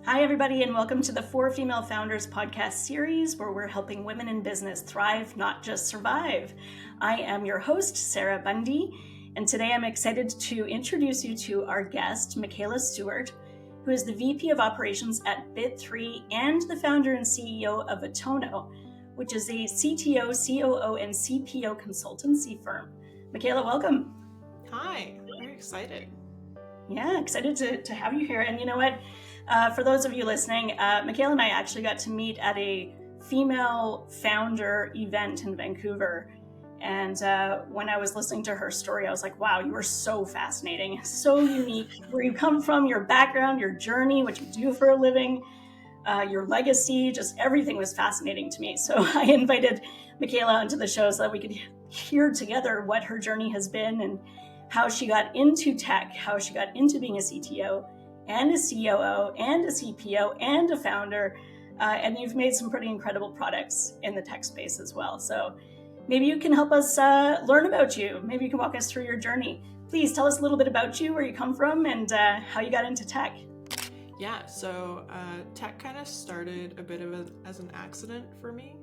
Hi, everybody, and welcome to the For Female Founders podcast series, where we're helping women in business thrive, not just survive. I am your host, Sarah Bundy, and today I'm excited to introduce you to our guest, Michaela Stewart, who is the VP of Operations at Bit3 and the founder and CEO of Atono, which is a CTO, COO, and CPO consultancy firm. Michaela, welcome. Hi, very excited. Yeah, excited to have you here. And you know what? For those of you listening, Michaela and I actually got to meet at a female founder event in Vancouver. And when I was listening to her story, I was like, wow, you are so fascinating, so unique. Where you come from, your background, your journey, what you do for a living, your legacy, just everything was fascinating to me. So I invited Michaela onto the show so that we could hear together what her journey has been and how she got into tech, how she got into being a CTO and a COO and a CPO and a founder. And you've made some pretty incredible products in the tech space as well. So maybe you can help us learn about you. Maybe you can walk us through your journey. Please tell us a little bit about you, where you come from, and how you got into tech. Yeah, so tech kind of started a bit as an accident for me.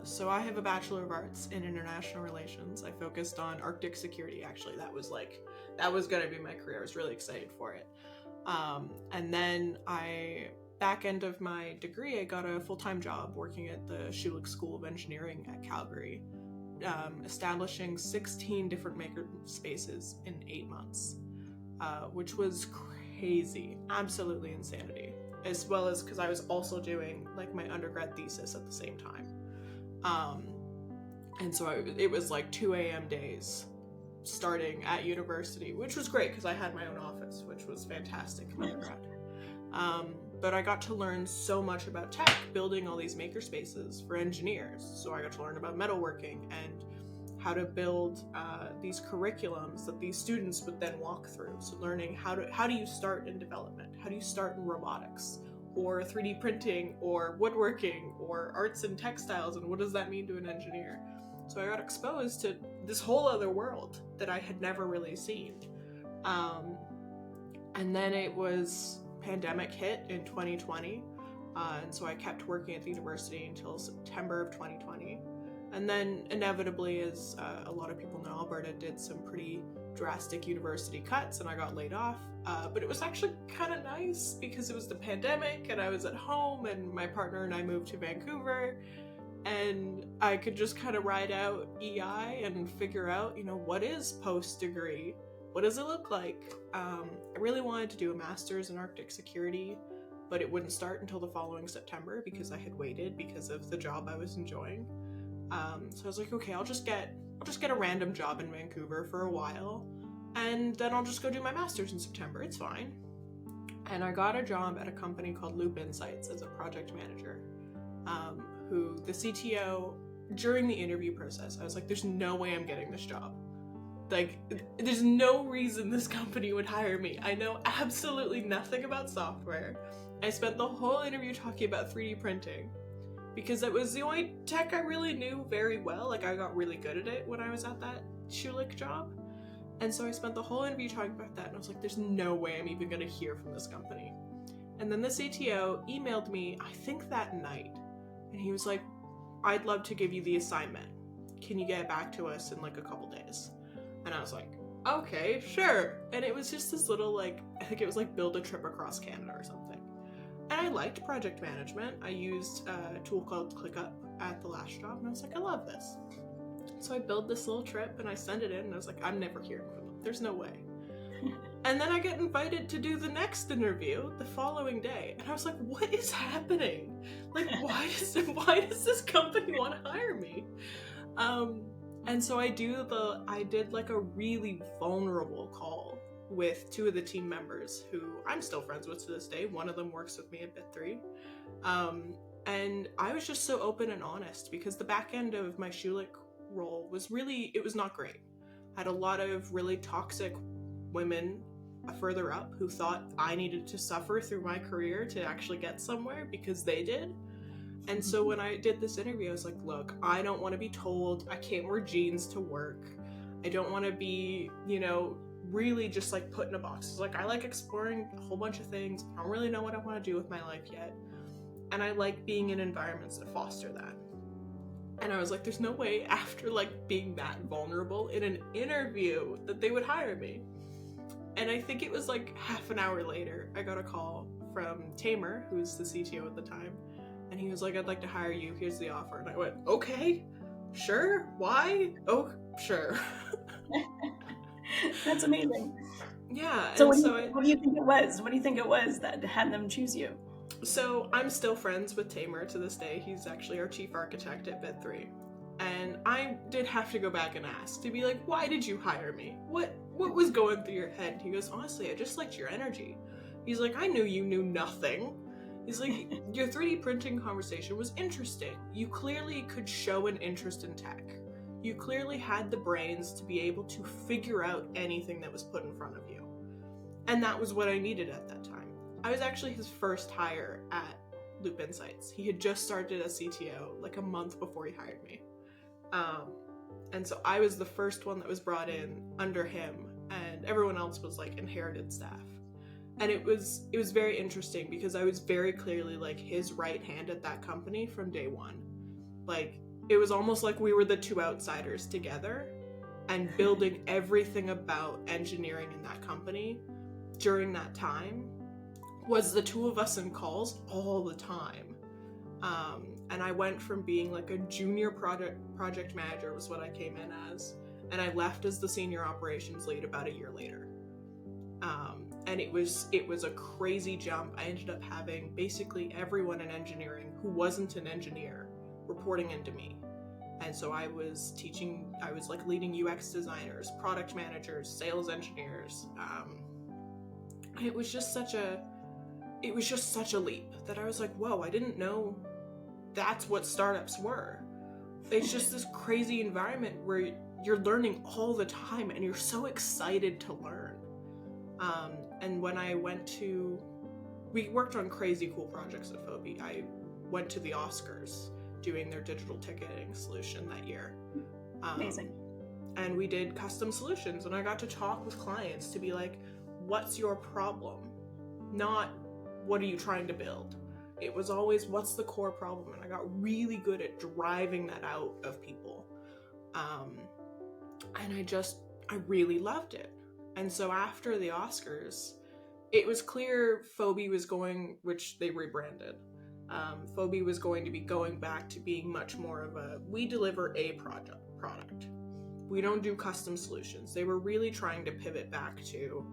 So I have a Bachelor of Arts in International Relations. I focused on Arctic security, actually. That was going to be my career. I was really excited for it. And then back end of my degree, I got a full-time job working at the Schulich School of Engineering at Calgary, establishing 16 different maker spaces in 8 months, which was crazy, absolutely insanity, as well as because I was also doing like my undergrad thesis at the same time. And so it was like 2 a.m. days starting at university, which was great because I had my own office, which was fantastic in undergrad. But I got to learn so much about tech, building all these maker spaces for engineers. So I got to learn about metalworking and how to build these curriculums that these students would then walk through. So learning how do you start in development? How do you start in robotics or 3D printing or woodworking or arts and textiles, and what does that mean to an engineer? So I got exposed to this whole other world that I had never really seen. And then it was pandemic hit in 2020. And so I kept working at the university until September of 2020. And then inevitably, as a lot of people know, Alberta did some pretty drastic university cuts and I got laid off. But it was actually kind of nice because it was the pandemic and I was at home and my partner and I moved to Vancouver and I could just kind of ride out EI and figure out, what is post-degree? What does it look like? I really wanted to do a master's in Arctic security, but it wouldn't start until the following September because I had waited because of the job I was enjoying. So I was like, okay, I'll just get a random job in Vancouver for a while, and then I'll just go do my master's in September. It's fine. And I got a job at a company called Loop Insights as a project manager, who the CTO, during the interview process, I was like, there's no way I'm getting this job. Like, there's no reason this company would hire me. I know absolutely nothing about software. I spent the whole interview talking about 3D printing because it was the only tech I really knew very well. Like, I got really good at it when I was at that Schulich job. And so I spent the whole interview talking about that, and I was like, there's no way I'm even going to hear from this company. And then the CTO emailed me, I think that night, and he was like, I'd love to give you the assignment. Can you get it back to us in like a couple days? And I was like, okay, sure. And it was just this little, I think it was like build a trip across Canada or something. And I liked project management. I used a tool called ClickUp at the last job, and I was like, I love this. So I built this little trip and I sent it in, and I was like, I'm never hearing from them. There's no way. And then I get invited to do the next interview the following day, and I was like, what is happening? Like, why does this company want to hire me? And so I did like a really vulnerable call with 2 of the team members who I'm still friends with to this day. One of them works with me at Bit3. And I was just so open and honest because the back end of my Schulich role was not great. I had a lot of really toxic women further up who thought I needed to suffer through my career to actually get somewhere because they did. And so when I did this interview, I was like, look, I don't want to be told I can't wear jeans to work. I don't want to be, really just like put in a box. It's like, I like exploring a whole bunch of things. I don't really know what I want to do with my life yet. And I like being in environments that foster that. And I was like, there's no way after like being that vulnerable in an interview that they would hire me. And I think it was like half an hour later, I got a call from Tamer, who's the CTO at the time. And he was like, I'd like to hire you. Here's the offer. And I went, okay, sure. Why? Oh, sure. That's amazing. Yeah. So what do you think it was? What do you think it was that had them choose you? So I'm still friends with Tamer to this day. He's actually our chief architect at Bit 3. And I did have to go back and ask to be like, why did you hire me? What was going through your head? He goes, honestly, I just liked your energy. He's like, I knew you knew nothing. He's like, your 3D printing conversation was interesting. You clearly could show an interest in tech. You clearly had the brains to be able to figure out anything that was put in front of you. And that was what I needed at that time. I was actually his first hire at Loop Insights. He had just started as CTO like a month before he hired me. And so I was the first one that was brought in under him, and everyone else was like inherited staff. And it was very interesting because I was very clearly like his right hand at that company from day one. Like, it was almost like we were the two outsiders together, and building everything about engineering in that company during that time was the two of us in calls all the time. And I went from being like a junior project manager was what I came in as, and I left as the senior operations lead about a year later. And it was a crazy jump. I ended up having basically everyone in engineering who wasn't an engineer reporting into me. And so I was like leading UX designers, product managers, sales engineers. It was just such a leap that I was like, whoa, I didn't know that's what startups were. It's just this crazy environment where you're learning all the time and you're so excited to learn. And when we worked on crazy cool projects at Phoebe. I went to the Oscars doing their digital ticketing solution that year. Amazing. And we did custom solutions, and I got to talk with clients to be like, what's your problem? Not, what are you trying to build? It was always, what's the core problem? And I got really good at driving that out of people. And I really loved it. And so after the Oscars, it was clear Phoebe was going, which they rebranded. Phoebe was going to be going back to being much more of a, we deliver a product. We don't do custom solutions. They were really trying to pivot back to,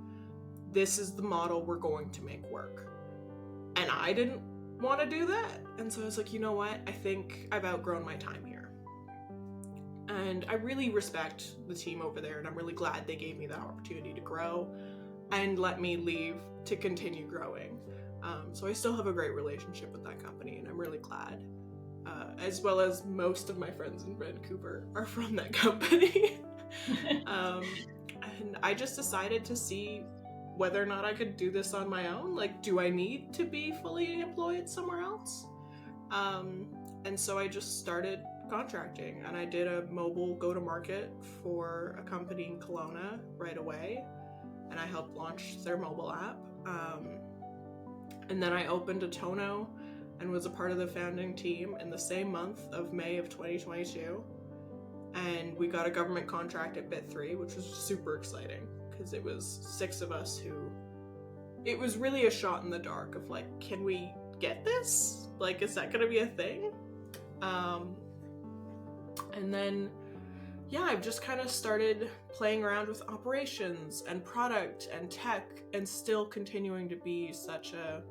this is the model we're going to make work. And I didn't want to do that. And so I was like, you know what? I think I've outgrown my time here. And I really respect the team over there, and I'm really glad they gave me that opportunity to grow and let me leave to continue growing. So I still have a great relationship with that company, and I'm really glad. As well as most of my friends in Vancouver are from that company. And I just decided to see whether or not I could do this on my own. Like, do I need to be fully employed somewhere else? And so I just started contracting, and I did a mobile go-to-market for a company in Kelowna right away, and I helped launch their mobile app. And then I opened a Tono and was a part of the founding team in the same month of May of 2022. And we got a government contract at Bit 3, which was super exciting because it was 6 of us it was really a shot in the dark of like, can we get this? Like, is that gonna be a thing? And then, yeah, I've just kind of started playing around with operations and product and tech, and still continuing to be such a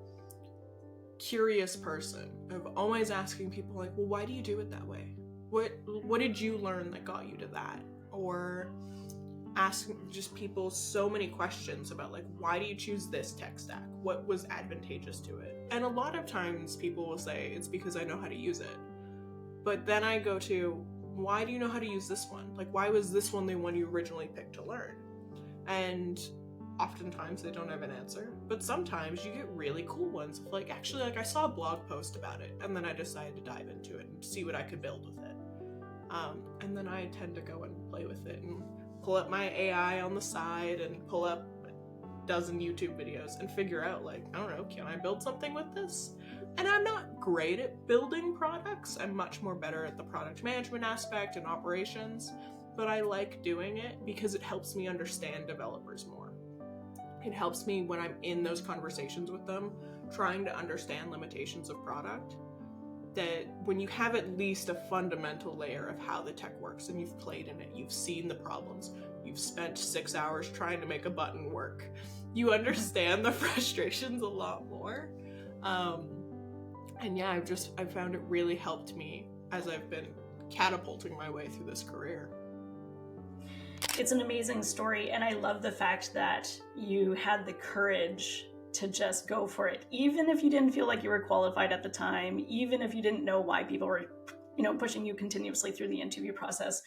curious person of always asking people like, well, why do you do it that way? What did you learn that got you to that? Or asking just people so many questions about like, why do you choose this tech stack? What was advantageous to it? And a lot of times people will say it's because I know how to use it. But then I go to, why do you know how to use this one? Like, why was this one the one you originally picked to learn? And oftentimes they don't have an answer, but sometimes you get really cool ones of like, actually, like I saw a blog post about it, and then I decided to dive into it and see what I could build with it. And then I tend to go and play with it and pull up my AI on the side and pull up a dozen YouTube videos and figure out, like, I don't know, can I build something with this? And I'm not great at building products. I'm much more better at the product management aspect and operations, but I like doing it because it helps me understand developers more. It helps me when I'm in those conversations with them, trying to understand limitations of product, that when you have at least a fundamental layer of how the tech works and you've played in it, you've seen the problems, you've spent 6 hours trying to make a button work, you understand the frustrations a lot more. And yeah, I've found it really helped me as I've been catapulting my way through this career. It's an amazing story, and I love the fact that you had the courage to just go for it, even if you didn't feel like you were qualified at the time, even if you didn't know why people were, pushing you continuously through the interview process.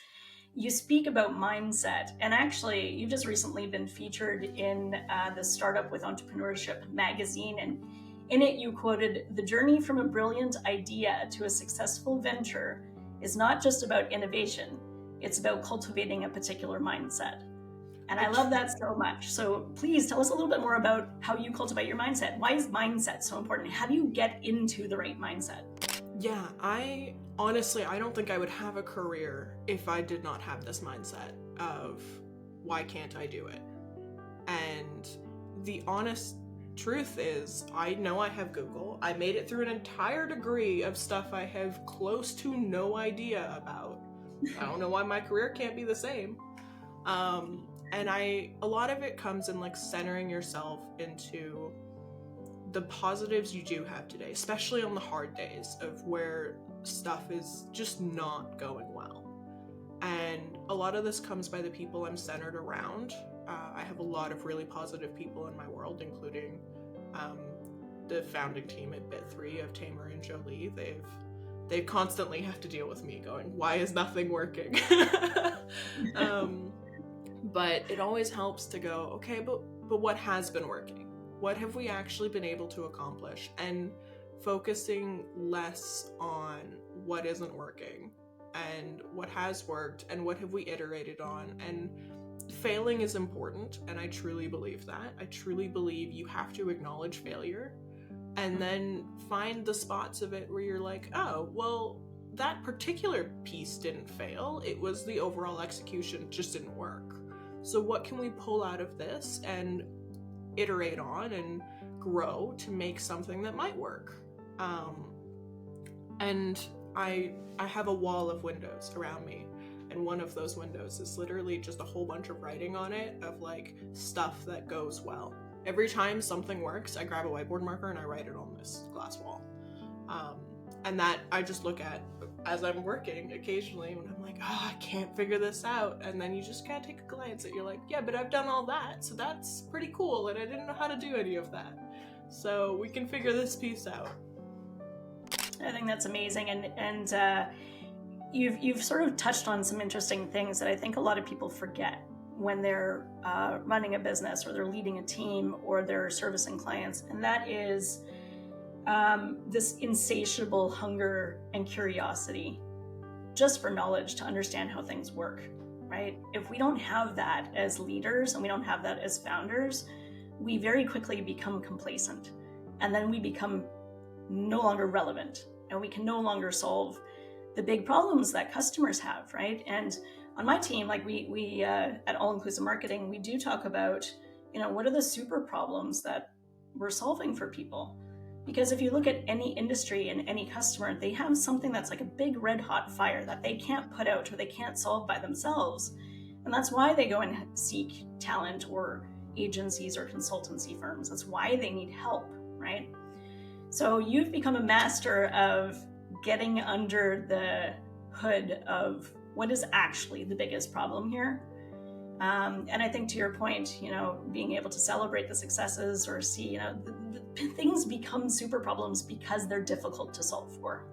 You speak about mindset, and actually, you've just recently been featured in the Startup with Entrepreneurship magazine, and in it, you quoted, "The journey from a brilliant idea to a successful venture is not just about innovation, it's about cultivating a particular mindset." And I love that so much. So please tell us a little bit more about how you cultivate your mindset. Why is mindset so important? How do you get into the right mindset? Yeah, I don't think I would have a career if I did not have this mindset of, why can't I do it? And the honest truth is, I know I have Google. I made it through an entire degree of stuff I have close to no idea about. I don't know why my career can't be the same. And a lot of it comes in like centering yourself into the positives you do have today, especially on the hard days of where stuff is just not going well. And a lot of this comes by the people I'm centered around. I have a lot of really positive people in my world, including the founding team at Bit3 of Tamer and Jolie. They constantly have to deal with me going, why is nothing working? But it always helps to go, okay, but what has been working? What have we actually been able to accomplish? And focusing less on what isn't working and what has worked and what have we iterated on. And failing is important, and I truly believe that. I truly believe you have to acknowledge failure and then find the spots of it where you're like, oh, well, that particular piece didn't fail. It was the overall execution just didn't work. So what can we pull out of this and iterate on and grow to make something that might work? And I have a wall of windows around me, and one of those windows is literally just a whole bunch of writing on it of like stuff that goes well. Every time something works, I grab a whiteboard marker and I write it on this glass wall. And that I just look at as I'm working occasionally when I'm like, I can't figure this out. And then you just kind of take a glance at, you're like, yeah, but I've done all that. So that's pretty cool. And I didn't know how to do any of that. So we can figure this piece out. I think that's amazing. And you've sort of touched on some interesting things that I think a lot of people forget when they're running a business or they're leading a team or they're servicing clients. And that is this insatiable hunger and curiosity just for knowledge, to understand how things work, right? If we don't have that as leaders and we don't have that as founders, we very quickly become complacent, and then we become no longer relevant, and we can no longer solve the big problems that customers have, right? And on my team, like we at All Inclusive Marketing, we do talk about, what are the super problems that we're solving for people? Because if you look at any industry and any customer, they have something that's like a big red hot fire that they can't put out or they can't solve by themselves. And that's why they go and seek talent or agencies or consultancy firms. That's why they need help, right? So you've become a master of getting under the hood of what is actually the biggest problem here. And I think to your point, being able to celebrate the successes or see, things become super problems because they're difficult to solve for,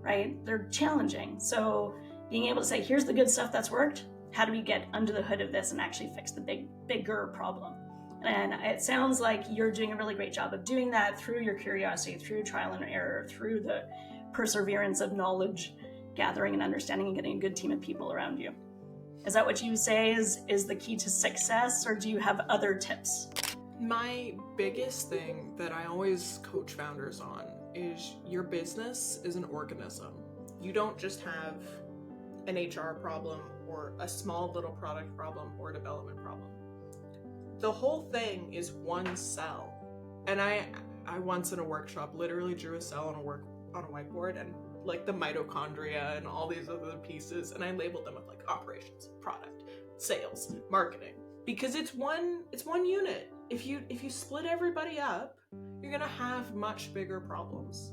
right? They're challenging. So being able to say, here's the good stuff that's worked. How do we get under the hood of this and actually fix the bigger problem? And it sounds like you're doing a really great job of doing that through your curiosity, through trial and error, through the perseverance of knowledge gathering and understanding and getting a good team of people around you. Is that what you say is the key to success, or do you have other tips? My biggest thing that I always coach founders on is your business is an organism. You don't just have an HR problem or a small little product problem or a development problem. The whole thing is one cell. And I once in a workshop literally drew a cell on a whiteboard, and like the mitochondria and all these other pieces, and I labeled them with like operations, product, sales, marketing, because it's one unit. If you split everybody up, you're gonna have much bigger problems.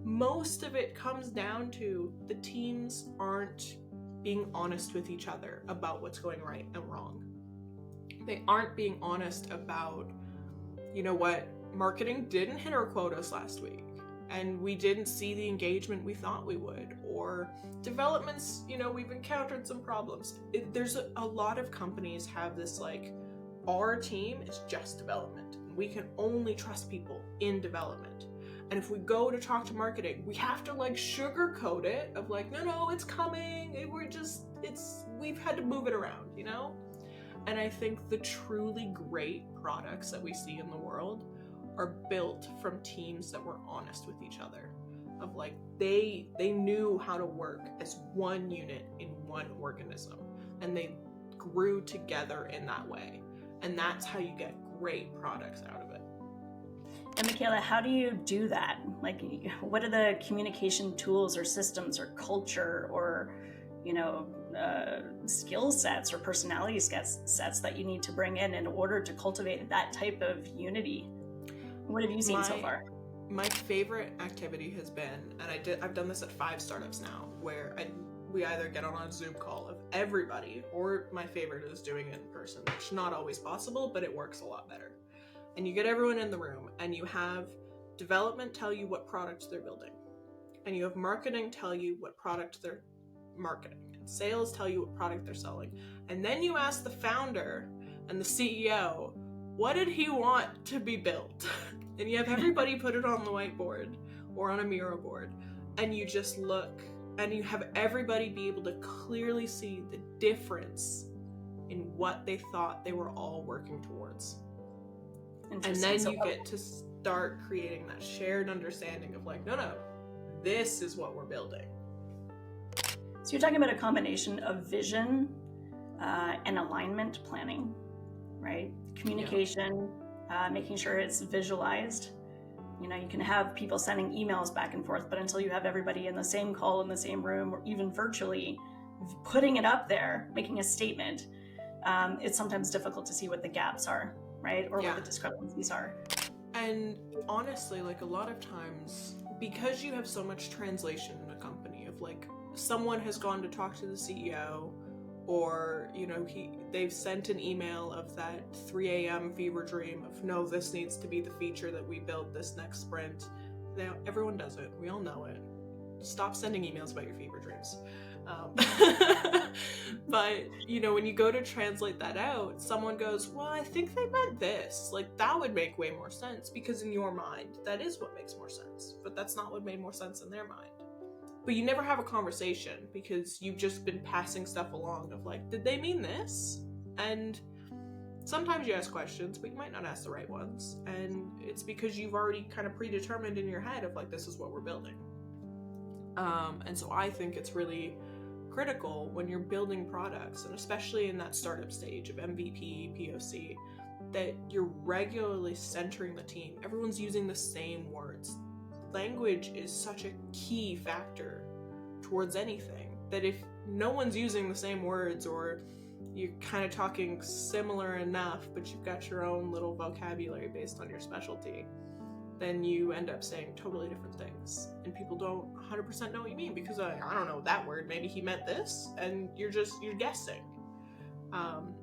Most of it comes down to the teams aren't being honest with each other about what's going right and wrong. They aren't being honest about, you know what, marketing didn't hit our quotas last week, and we didn't see the engagement we thought we would, or developments, we've encountered some problems. There's a lot of companies have this like, our team is just development. We can only trust people in development. And if we go to talk to marketing, we have to like sugarcoat it of like, no, it's coming. We've had to move it around, And I think the truly great products that we see in the world are built from teams that were honest with each other. Of like, they knew how to work as one unit in one organism, and they grew together in that way. And that's how you get great products out of it. And Michaela, how do you do that? Like, what are the communication tools or systems or culture or, skill sets or personality sets that you need to bring in order to cultivate that type of unity? What have you seen so far? My favorite activity has been, and I've done this at 5 startups now, where we either get on a Zoom call of everybody, or my favorite is doing it in person, which is not always possible, but it works a lot better. And you get everyone in the room, and you have development tell you what product they're building, and you have marketing tell you what product they're marketing, and sales tell you what product they're selling. And then you ask the founder and the CEO, what did he want to be built? And you have everybody put it on the whiteboard or on a Miro board, and you just look, and you have everybody be able to clearly see the difference in what they thought they were all working towards. And then you get to start creating that shared understanding of like, no, this is what we're building. So you're talking about a combination of vision and alignment planning, right? Communication, making sure it's visualized. You can have people sending emails back and forth, but until you have everybody in the same call, in the same room, or even virtually putting it up there, making a statement, it's sometimes difficult to see what the gaps are, right? Or what the discrepancies are. And honestly, like a lot of times, because you have so much translation in a company of like, someone has gone to talk to the CEO, or they've sent an email of that 3 a.m. fever dream of, no, this needs to be the feature that we build this next sprint. Everyone does it. We all know it. Stop sending emails about your fever dreams. But when you go to translate that out, someone goes, well, I think they meant this. Like, that would make way more sense, because in your mind, that is what makes more sense. But that's not what made more sense in their mind. But you never have a conversation, because you've just been passing stuff along of like, did they mean this? And sometimes you ask questions, but you might not ask the right ones. And it's because you've already kind of predetermined in your head of like, this is what we're building. And so I think it's really critical when you're building products, and especially in that startup stage of MVP, POC, that you're regularly centering the team. Everyone's using the same words. Language is such a key factor towards anything, that if no one's using the same words, or you're kind of talking similar enough, but you've got your own little vocabulary based on your specialty, then you end up saying totally different things, and people don't 100% know what you mean, because I don't know that word, maybe he meant this, and you're guessing. And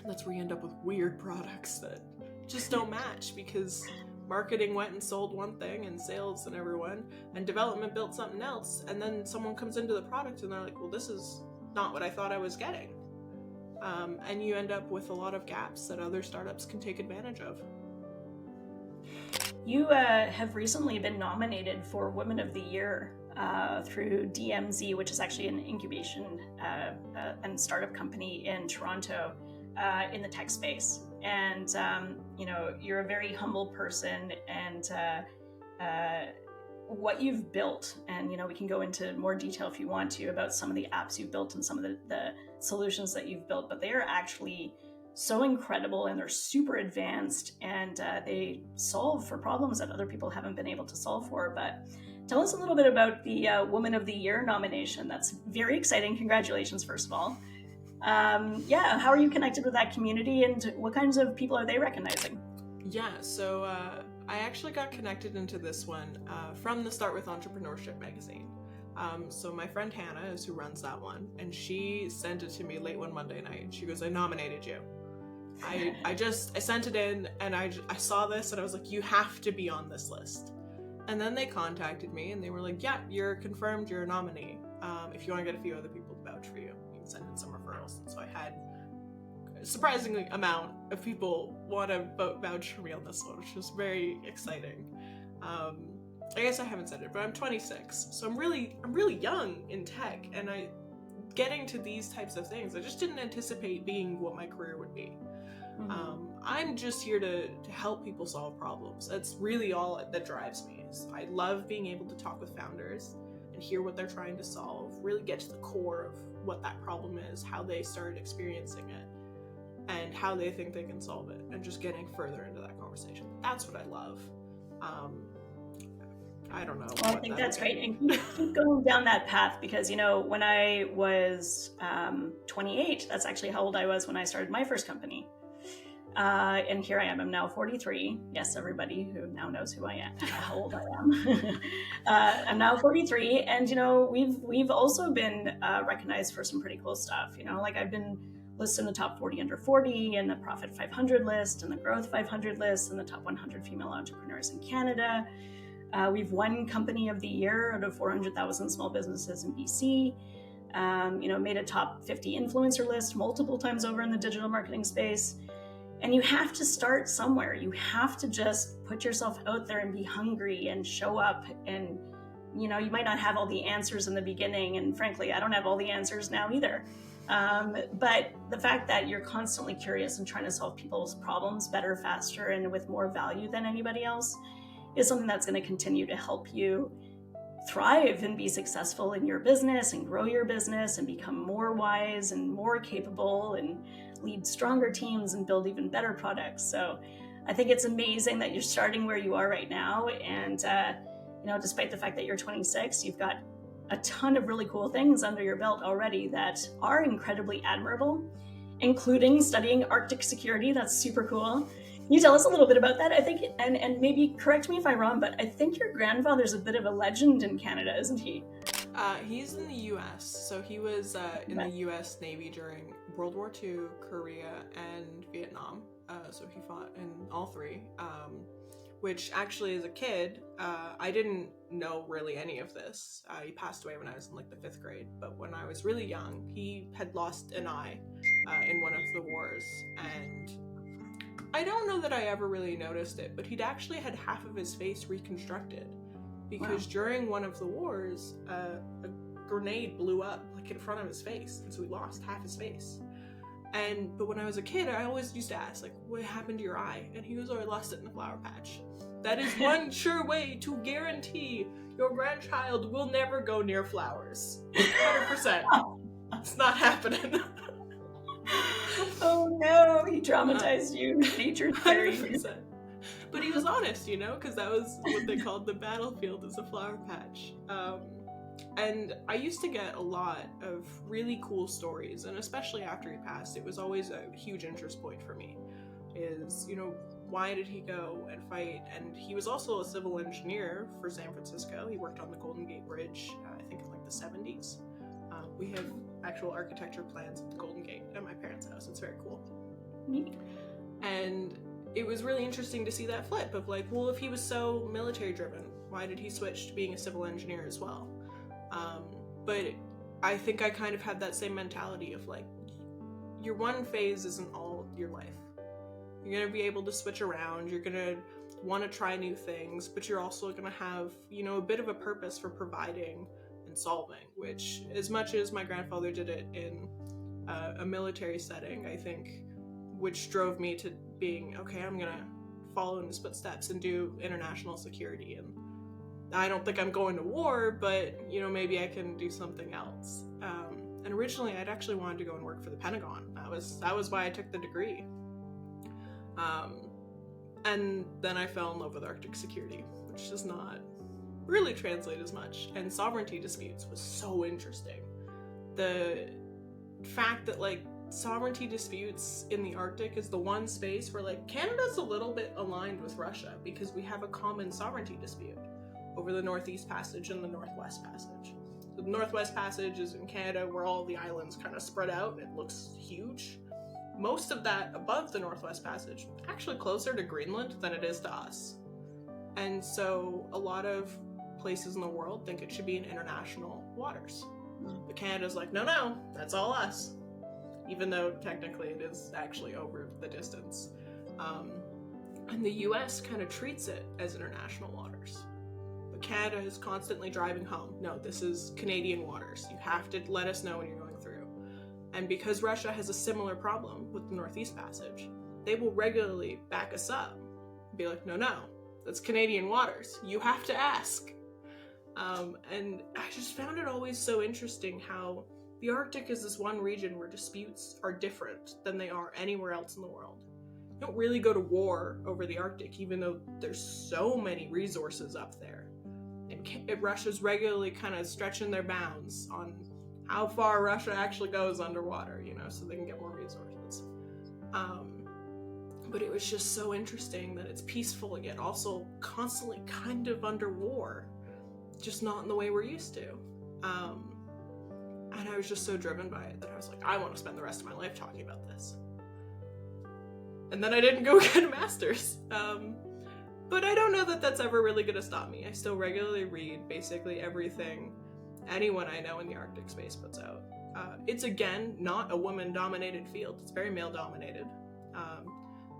that's where you end up with weird products that just don't match, because marketing went and sold one thing, and sales and everyone, and development built something else, and then someone comes into the product and they're like, well, this is not what I thought I was getting. And you end up with a lot of gaps that other startups can take advantage of. You have recently been nominated for Women of the Year through DMZ, which is actually an incubation and startup company in Toronto in the tech space. And, you're a very humble person, and what you've built, and we can go into more detail if you want to about some of the apps you've built and some of the solutions that you've built, but they are actually so incredible, and they're super advanced, and they solve for problems that other people haven't been able to solve for. But tell us a little bit about the Woman of the Year nomination. That's very exciting. Congratulations, first of all. How are you connected with that community, and what kinds of people are they recognizing? Yeah, so I actually got connected into this one from the Start with Entrepreneurship magazine. So my friend Hannah is who runs that one, and she sent it to me late one Monday night. She goes, "I nominated you." I sent it in, and I saw this, and I was like, "You have to be on this list." And then they contacted me, and they were like, "Yeah, you're confirmed. You're a nominee. If you want to get a few other people to vouch for you, you can send in some referrals." And so I had a surprising amount of people want to vouch for me on this one, which was very exciting. I guess I haven't said it, but I'm 26, so I'm really young in tech, and getting to these types of things, I just didn't anticipate being what my career would be. I'm just here to help people solve problems. That's really all that drives me. I love being able to talk with founders and hear what they're trying to solve, really get to the core of what that problem is, how they started experiencing it, and how they think they can solve it, and just getting further into that conversation. That's what I love. I don't know. Well, I think that's great, and keep going down that path, because when I was 28, that's actually how old I was when I started my first company. And here I am. I'm now 43. Yes, everybody who now knows who I am, how old I am. I'm now 43, and we've also been recognized for some pretty cool stuff. Like I've been listed in the top 40 under 40, and the Profit 500 list, and the Growth 500 list, and the top 100 female entrepreneurs in Canada. We've won Company of the Year out of 400,000 small businesses in BC. Made a top 50 influencer list multiple times over in the digital marketing space. And you have to start somewhere. You have to just put yourself out there and be hungry and show up. And, you might not have all the answers in the beginning. And frankly, I don't have all the answers now either. But the fact that you're constantly curious and trying to solve people's problems better, faster, and with more value than anybody else is something that's going to continue to help you thrive and be successful in your business and grow your business and become more wise and more capable and lead stronger teams and build even better products. So I think it's amazing that you're starting where you are right now. And, despite the fact that you're 26, you've got a ton of really cool things under your belt already that are incredibly admirable, including studying Arctic security. That's super cool. Can you tell us a little bit about that? I think, and maybe correct me if I'm wrong, but I think your grandfather's a bit of a legend in Canada, isn't he? He's in the U.S., so he was in the U.S. Navy during World War II, Korea, and Vietnam. So he fought in all three, which actually as a kid, I didn't know really any of this. He passed away when I was in like the 5th grade, but when I was really young, he had lost an eye in one of the wars, and I don't know that I ever really noticed it, but he'd actually had half of his face reconstructed. Because during one of the wars, a grenade blew up like in front of his face, and so he lost half his face. But when I was a kid, I always used to ask, like, what happened to your eye? And he goes, "Oh, I lost it in the flower patch." That is one sure way to guarantee your grandchild will never go near flowers. 100%. It's not happening. Oh no, he traumatized you. Nature's fairy. 100%. But he was honest, because that was what they called the battlefield, is a flower patch. And I used to get a lot of really cool stories, and especially after he passed, it was always a huge interest point for me, is, why did he go and fight? And he was also a civil engineer for San Francisco. He worked on the Golden Gate Bridge, I think in like the 70s. We have actual architecture plans of the Golden Gate at my parents' house. It's very cool. Neat. And it was really interesting to see that flip of like, well, if he was so military driven, why did he switch to being a civil engineer as well? But I think I kind of had that same mentality of like, your one phase isn't all your life. You're going to be able to switch around. You're going to want to try new things, but you're also going to have, a bit of a purpose for providing and solving, which, as much as my grandfather did it in a military setting, I think, which drove me to being, okay, I'm going to follow in his footsteps and do international security. And I don't think I'm going to war, but, maybe I can do something else. And originally, I'd actually wanted to go and work for the Pentagon. That was why I took the degree. And then I fell in love with Arctic security, which does not really translate as much. And sovereignty disputes was so interesting. The fact that, like, sovereignty disputes in the Arctic is the one space where, like, Canada's a little bit aligned with Russia because we have a common sovereignty dispute over the Northeast Passage and the Northwest Passage. So the Northwest Passage is in Canada, where all the islands kind of spread out and it looks huge. Most of that above the Northwest Passage, actually closer to Greenland than it is to us. And so a lot of places in the world think it should be in international waters. But Canada's like, no, that's all us. Even though technically it is actually over the distance. And the US kind of treats it as international waters. But Canada is constantly driving home. No, this is Canadian waters. You have to let us know when you're going through. And because Russia has a similar problem with the Northeast Passage, they will regularly back us up and be like, no, that's Canadian waters. You have to ask. And I just found it always so interesting how the Arctic is this one region where disputes are different than they are anywhere else in the world. You don't really go to war over the Arctic, even though there's so many resources up there. And Russia's regularly kind of stretching their bounds on how far Russia actually goes underwater, so they can get more resources. But it was just so interesting that it's peaceful yet also constantly kind of under war, just not in the way we're used to. And I was just so driven by it that I was like, I want to spend the rest of my life talking about this. And then I didn't go get a master's. But I don't know that that's ever really going to stop me. I still regularly read basically everything anyone I know in the Arctic space puts out. It's, again, not a woman-dominated field. It's very male-dominated.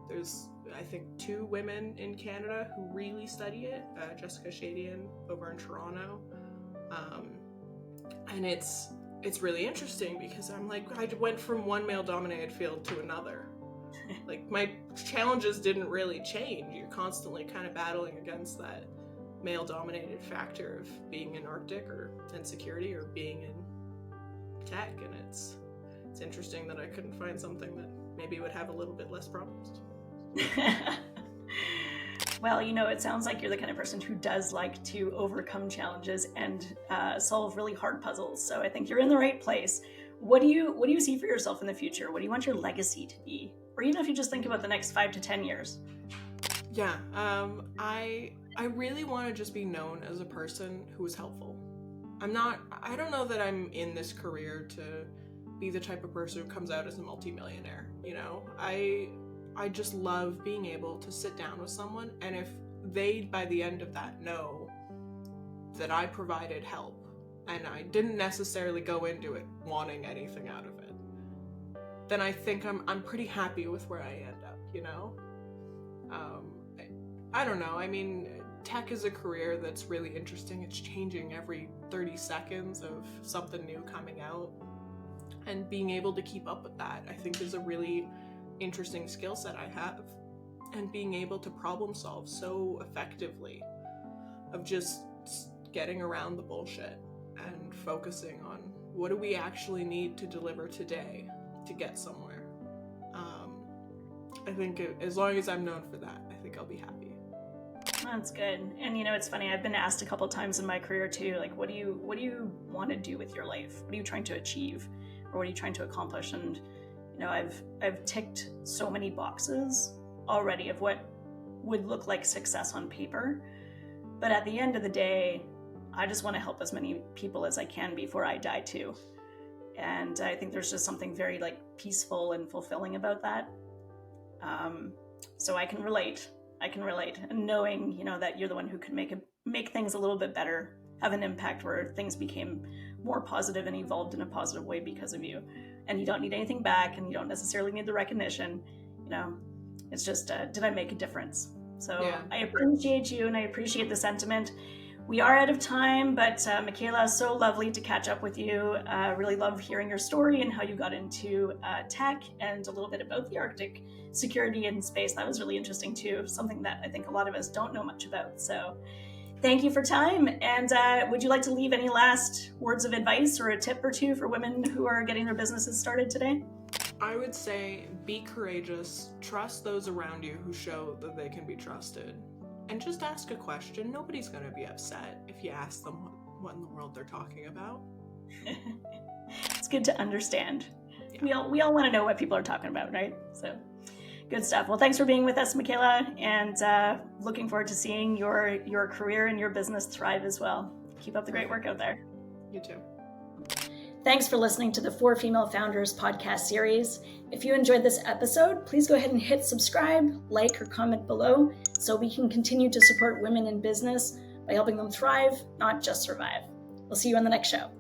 There's, I think, 2 women in Canada who really study it. Jessica Shadian over in Toronto. And it's really interesting because I'm like, I went from one male-dominated field to another. Like, my challenges didn't really change. You're constantly kind of battling against that male-dominated factor of being in Arctic or in security or being in tech, and it's interesting that I couldn't find something that maybe would have a little bit less problems. Well, it sounds like you're the kind of person who does like to overcome challenges and solve really hard puzzles. So I think you're in the right place. What do you see for yourself in the future? What do you want your legacy to be? Or even if you just think about the next 5 to 10 years. Yeah, I really want to just be known as a person who is helpful. I don't know that I'm in this career to be the type of person who comes out as a multimillionaire, I just love being able to sit down with someone, and if they, by the end of that, know that I provided help, and I didn't necessarily go into it wanting anything out of it, then I think I'm pretty happy with where I end up, I don't know, I mean, tech is a career that's really interesting. It's changing every 30 seconds of something new coming out, and being able to keep up with that, I think, is a really interesting skill set I have, and being able to problem solve so effectively, of just getting around the bullshit and focusing on what do we actually need to deliver today to get somewhere. I think as long as I'm known for that, I think I'll be happy. That's good. And it's funny, I've been asked a couple times in my career too, like, what do you want to do with your life? What are you trying to achieve? Or what are you trying to accomplish? And I've ticked so many boxes already of what would look like success on paper. But at the end of the day, I just want to help as many people as I can before I die too. And I think there's just something very peaceful and fulfilling about that. So I can relate. And knowing, that you're the one who can make things a little bit better, have an impact where things became more positive and evolved in a positive way because of you. And you don't need anything back, and you don't necessarily need the recognition. It's just, did I make a difference? So Yeah. I appreciate you and I appreciate the sentiment. We are out of time, but Michaela, so lovely to catch up with you. Really love hearing your story and how you got into tech and a little bit about the Arctic security and space. That was really interesting too, something that I think a lot of us don't know much about. So thank you for time. And would you like to leave any last words of advice or a tip or two for women who are getting their businesses started today? I would say be courageous, trust those around you who show that they can be trusted, and just ask a question. Nobody's going to be upset if you ask them what in the world they're talking about. It's good to understand. Yeah. We all want to know what people are talking about, right? So good stuff. Well, thanks for being with us, Michaela, and looking forward to seeing your career and your business thrive as well. Keep up the great work out there. You too. Thanks for listening to the 4 Female Founders podcast series. If you enjoyed this episode, please go ahead and hit subscribe, like, or comment below so we can continue to support women in business by helping them thrive, not just survive. We'll see you on the next show.